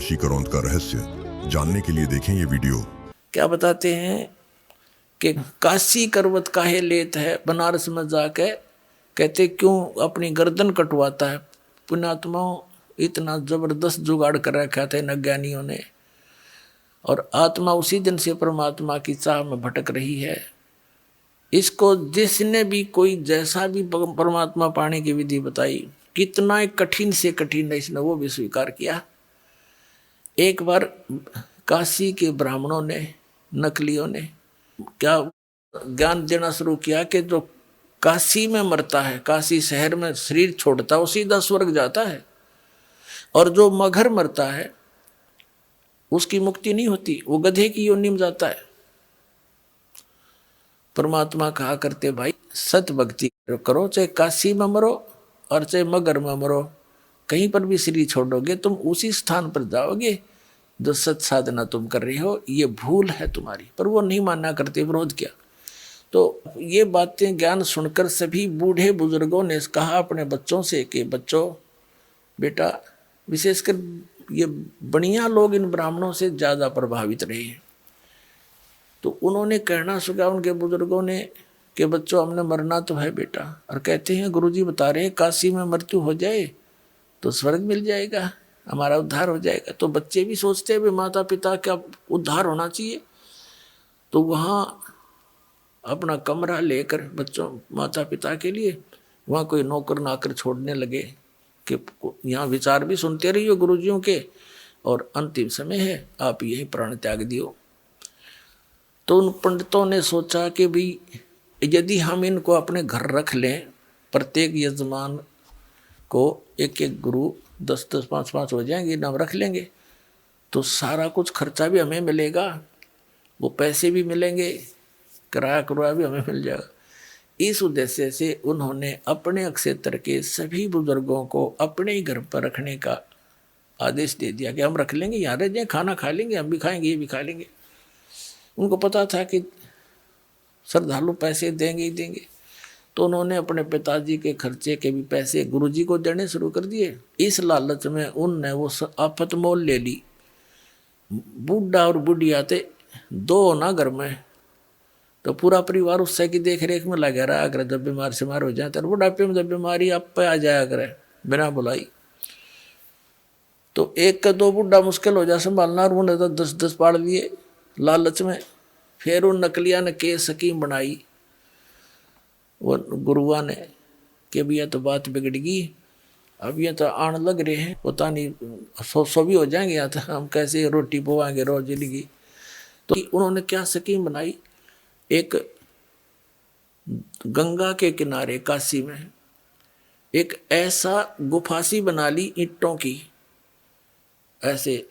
काशी करोंद का रहस्य जानने के लिए देखें ये वीडियो। क्या बताते हैं कि काशी करवत काहे लेत है, बनारस में जाके कहते क्यों अपनी गर्दन कटवाता है। पुण्यात्माओं, इतना जबरदस्त जुगाड़ कर रखा था इन अज्ञानियों ने, और आत्मा उसी दिन से परमात्मा की चाह में भटक रही है। इसको जिसने भी कोई जैसा भी परमात्मा पाने की विधि बताई, कितना एक कठिन से कठिन है, इसने वो भी स्वीकार किया। एक बार काशी के ब्राह्मणों ने, नकलियों ने क्या ज्ञान देना शुरू किया कि जो काशी में मरता है, काशी शहर में शरीर छोड़ता है, वो सीधा स्वर्ग जाता है, और जो मगर मरता है उसकी मुक्ति नहीं होती, वो गधे की योनि में जाता है। परमात्मा कहा करते भाई सत भक्ति करो, चाहे काशी में मरो और चाहे मगर में मरो, कहीं पर भी शरीर छोड़ोगे तुम उसी स्थान पर जाओगे जो सत साधना तुम कर रहे हो। ये भूल है तुम्हारी, पर वो नहीं मानना करते, विरोध किया। तो ये बातें ज्ञान सुनकर सभी बूढ़े बुजुर्गों ने कहा अपने बच्चों से कि बच्चों, बेटा, विशेषकर ये बढ़िया लोग इन ब्राह्मणों से ज़्यादा प्रभावित रहे हैं। तो उन्होंने कहना सुना उनके बुजुर्गों ने कि बच्चों, हमने मरना तो है बेटा, और कहते हैं गुरुजी बता रहे हैं काशी में मृत्यु हो जाए तो स्वर्ग मिल जाएगा, हमारा उद्धार हो जाएगा। तो बच्चे भी सोचते हैं भी माता पिता का उद्धार होना चाहिए, तो वहाँ अपना कमरा लेकर बच्चों माता पिता के लिए वहाँ कोई नौकर नाकर छोड़ने लगे कि यहाँ विचार भी सुनते रहिए गुरुजियों के, और अंतिम समय है, आप यही प्राण त्याग दियो। तो उन पंडितों ने सोचा कि भी यदि हम इनको अपने घर रख लें, प्रत्येक यजमान को एक एक गुरु 10-10, 5-5 हो जाएंगे, नाम रख लेंगे, तो सारा कुछ खर्चा भी हमें मिलेगा, वो पैसे भी मिलेंगे, किराया कुराया भी हमें मिल जाएगा। इस उद्देश्य से उन्होंने अपने क्षेत्र के सभी बुजुर्गों को अपने ही घर पर रखने का आदेश दे दिया कि हम रख लेंगे, यहाँ रह जाए, खाना खा लेंगे, हम भी खाएंगे, ये भी खा लेंगे। उनको पता था कि श्रद्धालु पैसे देंगे ही देंगे, तो उन्होंने अपने पिताजी के खर्चे के भी पैसे गुरुजी को देने शुरू कर दिए। इस लालच में उनने वो आफत मोल ले ली। बूढ़ा और बुढ़िया थे दो ना घर में, तो पूरा परिवार उससे की देख रेख में लगा रहा अगर जब बीमार शिमार हो जाए, तो बुढ़ापे में जब बीमारी आप पे आ जाया करे बिना बुलाई, तो एक का दो बुढ़ा मुश्किल हो जाए संभालना, और उन्होंने तो 10-10 पाड़ लिए लालच में। फिर उन नकलिया ने के स्कीम बनाई वो गुरुआ ने कि भैया तो बात बिगड़ गई, अब ये तो आण लग रहे हैं, पता नहीं 100 भी हो जाएंगे, या तो हम कैसे रोटी पवाएंगे रोज जिंदगी। तो उन्होंने क्या स्कीम बनाई, एक गंगा के किनारे काशी में एक ऐसा गुफासी बना ली ईंटों की ऐसे,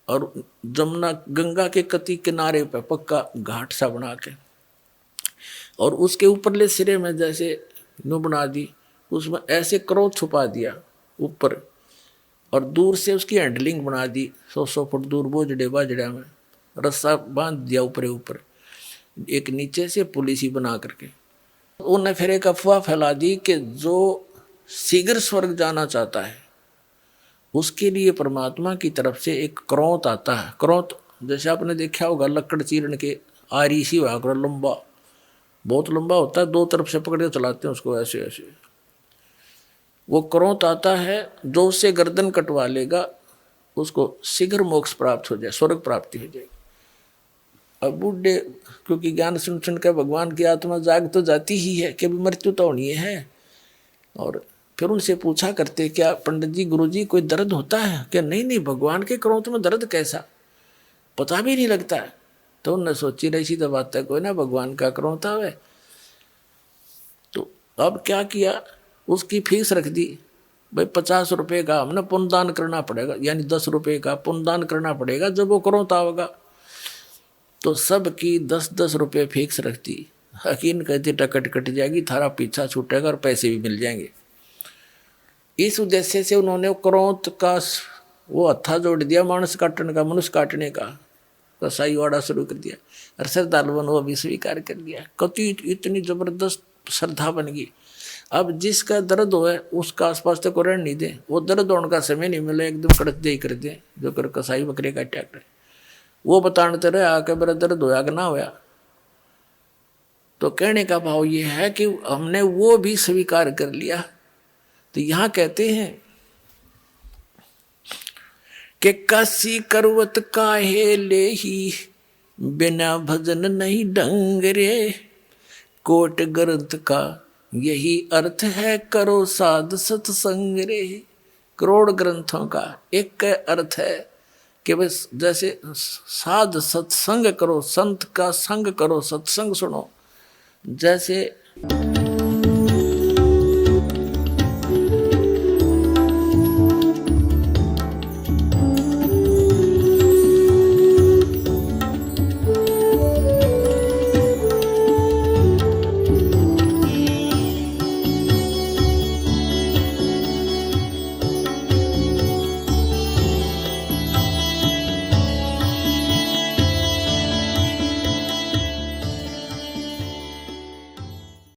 और जमुना गंगा के कति किनारे पे पक्का घाट सा बना के, और उसके ऊपरले सिरे में जैसे नु बना दी, उसमें ऐसे क्रोध छुपा दिया ऊपर, और दूर से उसकी हैंडलिंग बना दी 100 फुट दूर बोझड़े बाजड़ा में रस्सा बांध दिया ऊपर ऊपर, एक नीचे से पुलिस ही बना करके। उन्हें फिर एक अफवाह फैला दी कि जो शीघ्र स्वर्ग जाना चाहता है उसके लिए परमात्मा की तरफ से एक क्रोत आता है। क्रोत जैसे आपने देखा होगा लकड़ चीरन के आरी सी हुआ कर, लंबा, बहुत लंबा होता है, दो तरफ से पकड़ के चलाते हैं उसको ऐसे ऐसे। वो क्रोत आता है, जो उससे गर्दन कटवा लेगा उसको शीघ्र मोक्ष प्राप्त हो जाए, स्वर्ग प्राप्ति हो जाएगी। अब बूढ़े क्योंकि ज्ञान सुन सुन कर भगवान की आत्मा जाग तो जाती ही है कि मृत्यु तो होनी है, और फिर उनसे पूछा करते क्या पंडित जी, गुरुजी, कोई दर्द होता है क्या? नहीं नहीं, भगवान के क्रोध में दर्द कैसा, पता भी नहीं लगता है। तो उन्होंने सोची रही सी तो बात है कोई ना, भगवान का क्रोध है। तो अब क्या किया, उसकी फीस रख दी भाई 50 रुपये का हमने पुण्यदान करना पड़ेगा, यानी 10 रुपये का पुण्यदान करना पड़ेगा जब वो क्रोध आवेगा। तो सबकी 10-10 रुपये फिक्स रखती। हकीन कहती टकट कट जाएगी, थारा पीछा छूटेगा और पैसे भी मिल जाएंगे। इस उद्देश्य से उन्होंने क्रोध का वो हत्था जोड़ दिया, मानस काटने का, मनुष्य काटने का कसाई वाड़ा शुरू कर दिया, और श्रद्धालुओं ने वो भी स्वीकार कर लिया। कति इतनी जबरदस्त श्रद्धा बन गई। अब जिसका दर्द हो है उसका आसपास तक को रहने नहीं दे, वो दर्द होने का समय नहीं मिले, एकदम कड़क दे कर दे, जो कर कसाई बकरे का अटैक रहे वो बताते रहे आके मेरा दर्द होया कि ना होया। तो कहने का भाव ये है कि हमने वो भी स्वीकार कर लिया। तो यहां कहते हैं कि काशी करवत काहे ले ही, बिना भजन नहीं ढंग रे। कोट ग्रंथ का यही अर्थ है, करो साध सत्संग रे। करोड़ ग्रंथों का एक अर्थ है कि बस जैसे साध सत्संग करो, संत का संग करो, सत्संग सुनो। जैसे